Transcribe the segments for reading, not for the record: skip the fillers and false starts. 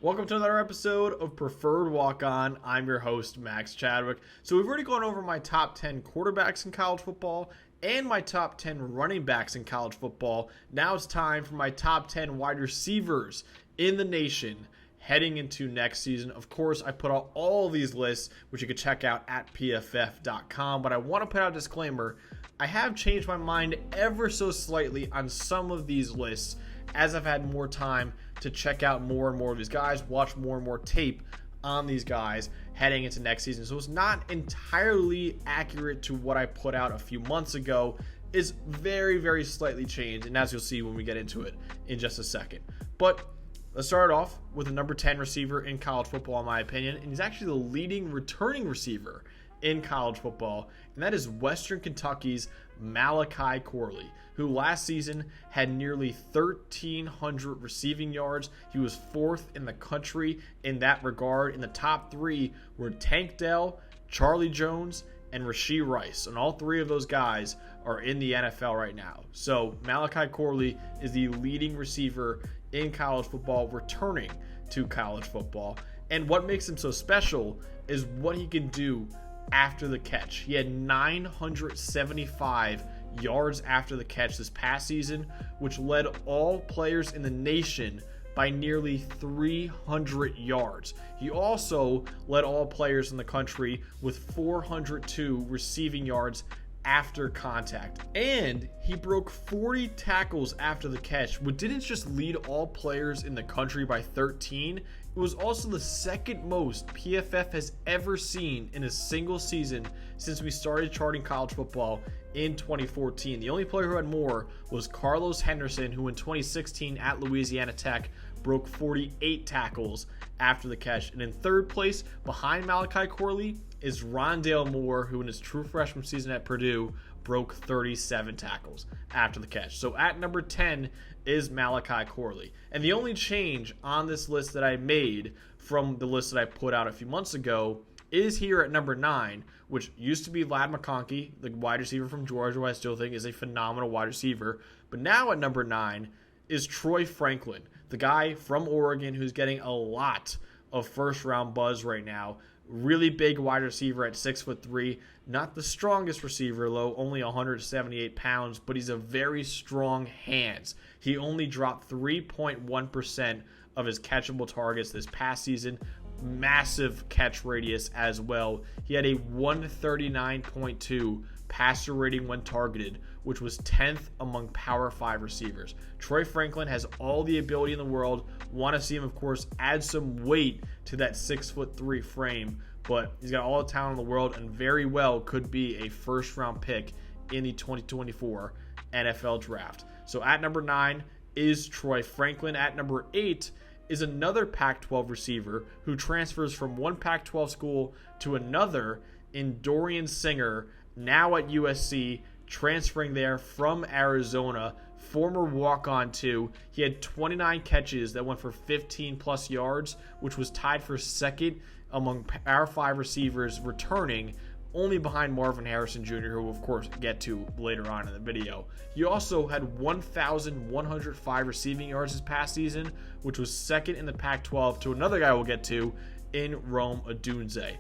Welcome to another episode of Preferred Walk-On. I'm your host, Max Chadwick. So we've already gone over my top 10 quarterbacks in college football and my top 10 running backs in college football. Now it's time for my top 10 wide receivers in the nation heading into next season. Of course, I put out all these lists, which you can check out at pff.com, but I want to put out a disclaimer. I have changed my mind ever so slightly on some of these lists as I've had more time to check out more and more of these guys, watch more and more tape on these guys heading into next season. So it's not entirely accurate to what I put out a few months ago. It's very, very slightly changed, and as you'll see when we get into it in just a second. But let's start off with the number 10 receiver in college football, in my opinion, and he's actually the leading returning receiver in college football, and that is Western Kentucky's Malachi Corley, who last season had nearly 1,300 receiving yards. He was fourth in the country in that regard. In the top three were Tank Dell, Charlie Jones, and Rashee Rice, and all three of those guys are in the NFL right now. So Malachi Corley is the leading receiver in college football, returning to college football. And what makes him so special is what he can do after the catch. He had 975 yards after the catch this past season, which led all players in the nation by nearly 300 yards. He also led all players in the country with 402 receiving yards after contact. And he broke 40 tackles after the catch, which didn't just lead all players in the country by 13. It was also the second most PFF has ever seen in a single season since we started charting college football in 2014. The only player who had more was Carlos Henderson, who in 2016 at Louisiana Tech broke 48 tackles after the catch. And in third place, behind Malachi Corley, is Rondale Moore, who in his true freshman season at Purdue broke 37 tackles after the catch. So at number 10 is Malachi Corley. And the only change on this list that I made from the list that I put out a few months ago is here at number 9, which used to be Ladd McConkey, the wide receiver from Georgia, who I still think is a phenomenal wide receiver. But now at number 9 is Troy Franklin, the guy from Oregon who's getting a lot of first-round buzz right now. Really big wide receiver at 6'3", not the strongest receiver though, only 178 pounds, but he's a very strong hands. He only dropped 3.1% of his catchable targets this past season. Massive catch radius as well. He had a 139.2 passer rating when targeted, which was 10th among Power 5 receivers. Troy Franklin has all the ability in the world. Want to see him, of course, add some weight to that 6'3" frame, but he's got all the talent in the world and very well could be a first-round pick in the 2024 NFL Draft. So at number 9 is Troy Franklin. At number 8 is another Pac-12 receiver who transfers from one Pac-12 school to another in Dorian Singer, now at USC, transferring there from Arizona, former walk-on too. He had 29 catches that went for 15-plus yards, which was tied for second among Power 5 receivers returning, only behind Marvin Harrison Jr., who we'll of course get to later on in the video. He also had 1,105 receiving yards this past season, which was second in the Pac-12 to another guy we'll get to in Rome Odunze.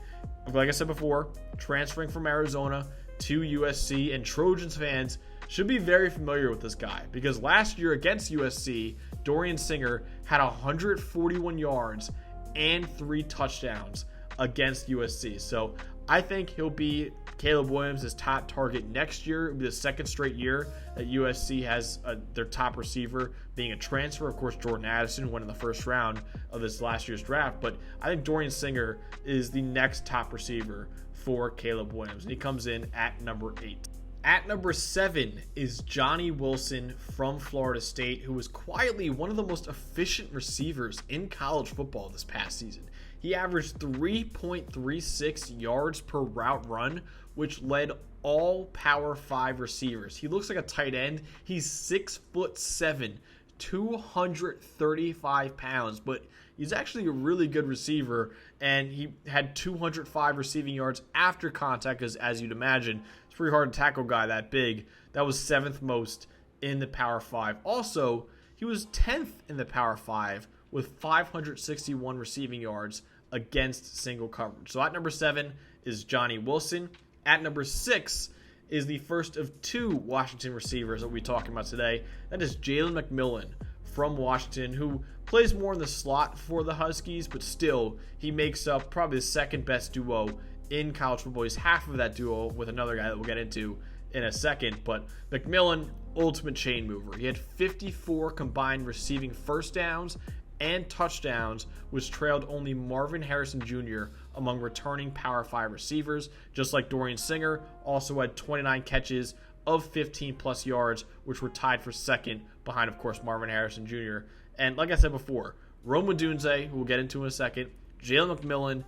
Like I said before, transferring from Arizona to USC, and Trojans fans should be very familiar with this guy because last year against USC, Dorian Singer had 141 yards and 3 touchdowns against USC. So I think he'll be Caleb Williams' top target next year. It'll be the second straight year that USC has their top receiver being a transfer. Of course, Jordan Addison went in the first round of this last year's draft, but I think Dorian Singer is the next top receiver for Caleb Williams, and he comes in at number 8. At number 7 is Johnny Wilson from Florida State, who was quietly one of the most efficient receivers in college football this past season. He averaged 3.36 yards per route run, which led all Power 5 receivers. He looks like a tight end. He's 6'7", 235 pounds, but he's actually a really good receiver, and he had 205 receiving yards after contact, because as you'd imagine, it's pretty hard to tackle a guy that big. That was 7th most in the Power 5. Also, he was 10th in the Power 5 with 561 receiving yards against single coverage. So at number 7 is Johnny Wilson. At number 6 is the first of 2 Washington receivers that we'll be talking about today. That is Jalen McMillan from Washington, who plays more in the slot for the Huskies, but still, he makes up probably the second best duo in college football. He's half of that duo with another guy that we'll get into in a second, but McMillan, ultimate chain mover. He had 54 combined receiving first downs and touchdowns, which trailed only Marvin Harrison Jr. among returning Power 5 receivers, just like Dorian Singer also had 29 catches of 15 plus yards, which were tied for second behind, of course, Marvin Harrison Jr. And like I said before, Odunze, who we'll get into in a second, Jalen McMillan,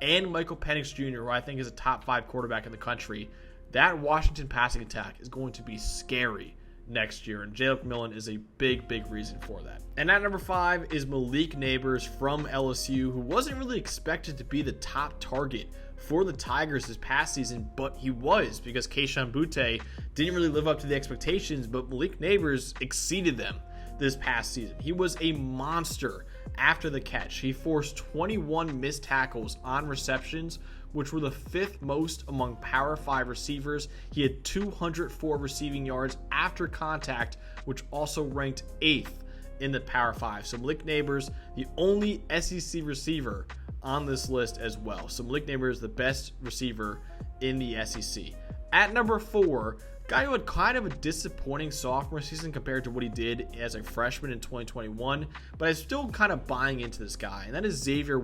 and Michael Penix Jr., who I think is a top 5 quarterback in the country. That Washington passing attack is going to be scary next year, and Jalen McMillan is a big, big reason for that. And at number 5 is Malik Nabers from LSU, who wasn't really expected to be the top target for the Tigers this past season, but he was, because Kayshon Boutte didn't really live up to the expectations, but Malik Nabers exceeded them this past season. He was a monster after the catch. He forced 21 missed tackles on receptions, which were the 5th most among Power 5 receivers. He had 204 receiving yards after contact, which also ranked 8th in the Power 5. So Malik Nabers, the only SEC receiver on this list as well. So Malik Nabers is the best receiver in the SEC. At number 4, guy who had kind of a disappointing sophomore season compared to what he did as a freshman in 2021, but I'm still kind of buying into this guy, and that is Xavier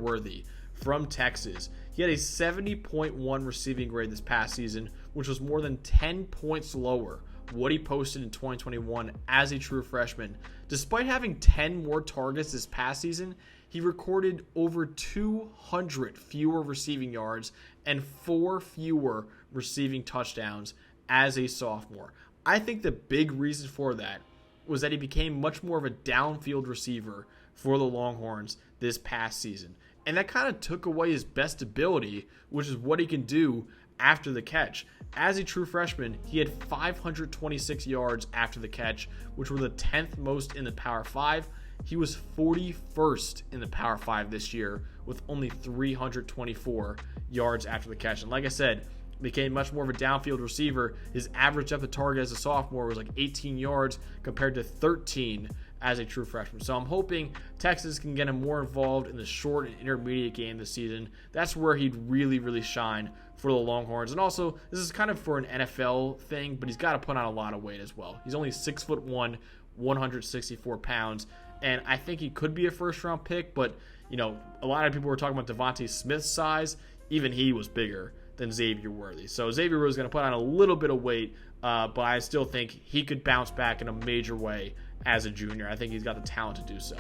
from Texas. He had a 70.1 receiving grade this past season, which was more than 10 points lower what he posted in 2021 as a true freshman. Despite having 10 more targets this past season, he recorded over 200 fewer receiving yards and 4 fewer receiving touchdowns as a sophomore. I think the big reason for that was that he became much more of a downfield receiver for the Longhorns this past season. And that kind of took away his best ability, which is what he can do after the catch. As a true freshman, he had 526 yards after the catch, which were the 10th most in the Power 5. He was 41st in the Power 5 this year with only 324 yards after the catch. And like I said, became much more of a downfield receiver. His average depth of target as a sophomore was like 18 yards compared to 13 as a true freshman. So I'm hoping Texas can get him more involved in the short and intermediate game this season. That's where he'd really, really shine for the Longhorns. And also, this is kind of for an NFL thing, but he's got to put on a lot of weight as well. He's only 6'1", 164 pounds, and I think he could be a first-round pick, but, you know, a lot of people were talking about Devontae Smith's size. Even he was bigger than Xavier Worthy. So Xavier was going to put on a little bit of weight, but I still think he could bounce back in a major way as a junior. I think he's got the talent to do so.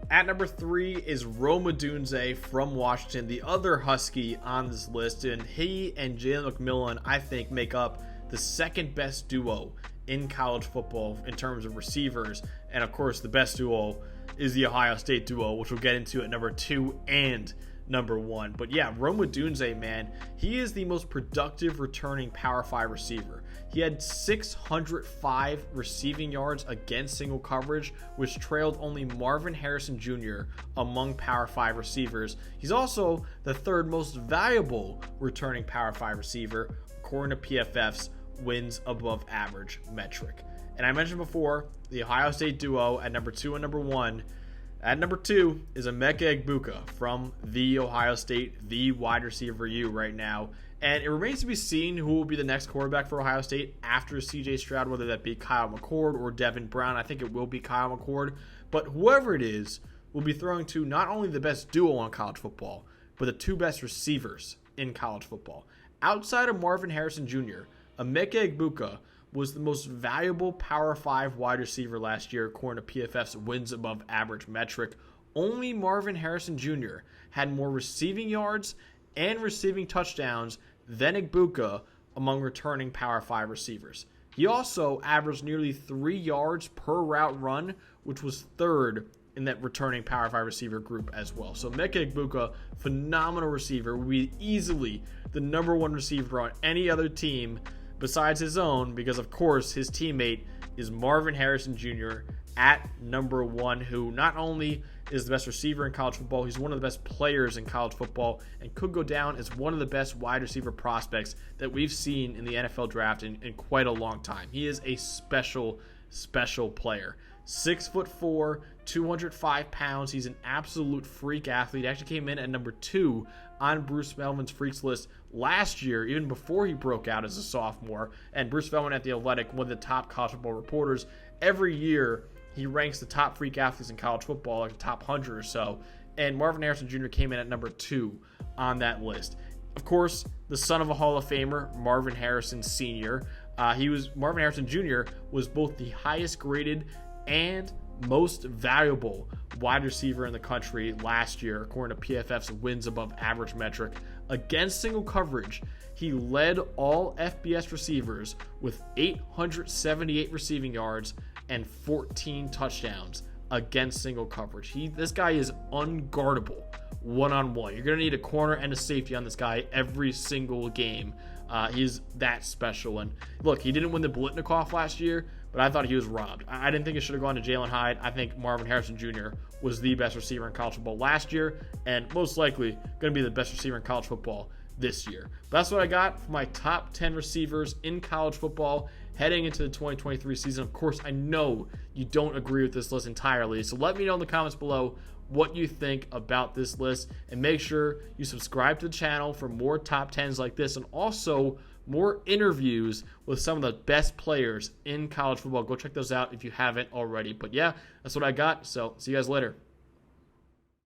At number 3 is Odunze from Washington, the other Husky on this list, and he and Jalen McMillan, I think, make up the second best duo in college football in terms of receivers, and of course the best duo is the Ohio State duo, which we'll get into at number 2 and number 1. But yeah, Odunze, man, he is the most productive returning Power 5 receiver. He had 605 receiving yards against single coverage, which trailed only Marvin Harrison Jr. among Power 5 receivers. He's also the 3rd most valuable returning Power 5 receiver, according to PFF's wins above average metric. And I mentioned before, the Ohio State duo at number 2 and number 1. At number 2 is Emeka Egbuka from the Ohio State, the wide receiver U right now. And it remains to be seen who will be the next quarterback for Ohio State after CJ Stroud, whether that be Kyle McCord or Devin Brown. I think it will be Kyle McCord. But whoever it is will be throwing to not only the best duo in college football, but the 2 best receivers in college football. Outside of Marvin Harrison Jr., Emeka Egbuka was the most valuable Power 5 wide receiver last year, according to PFF's wins above average metric. Only Marvin Harrison Jr. had more receiving yards and receiving touchdowns than Egbuka among returning Power 5 receivers. He also averaged nearly 3 yards per route run, which was 3rd in that returning Power 5 receiver group as well. So Emeka Egbuka, phenomenal receiver, will be easily the number 1 receiver on any other team besides his own, because of course his teammate is Marvin Harrison Jr. at number 1, who not only is the best receiver in college football. He's one of the best players in college football and could go down as one of the best wide receiver prospects that we've seen in the NFL draft in quite a long time. He is a special player. 6'4", 205 pounds. He's an absolute freak athlete. He actually came in at number 2 on Bruce Feldman's freaks list last year, even before he broke out as a sophomore. And Bruce Feldman at The Athletic, one of the top college football reporters, every year he ranks the top freak athletes in college football, like the top 100 or so. And Marvin Harrison Jr. came in at number 2 on that list. Of course, the son of a Hall of Famer, Marvin Harrison Sr. Marvin Harrison Jr. was both the highest graded and most valuable wide receiver in the country last year, according to PFF's wins above average metric. Against single coverage, he led all FBS receivers with 878 receiving yards and 14 touchdowns against single coverage. This guy is unguardable one-on-one. You're going to need a corner and a safety on this guy every single game. He's that special. And look, he didn't win the Biletnikoff last year, but I thought he was robbed. I didn't think it should have gone to Jalen Hyde. I think Marvin Harrison Jr. was the best receiver in college football last year and most likely going to be the best receiver in college football this year. But that's what I got for my top 10 receivers in college football heading into the 2023 season. Of course, I know you don't agree with this list entirely, so let me know in the comments below what you think about this list, and make sure you subscribe to the channel for more top 10s like this and also more interviews with some of the best players in college football. Go check those out if you haven't already. But yeah, that's what I got, so see you guys later.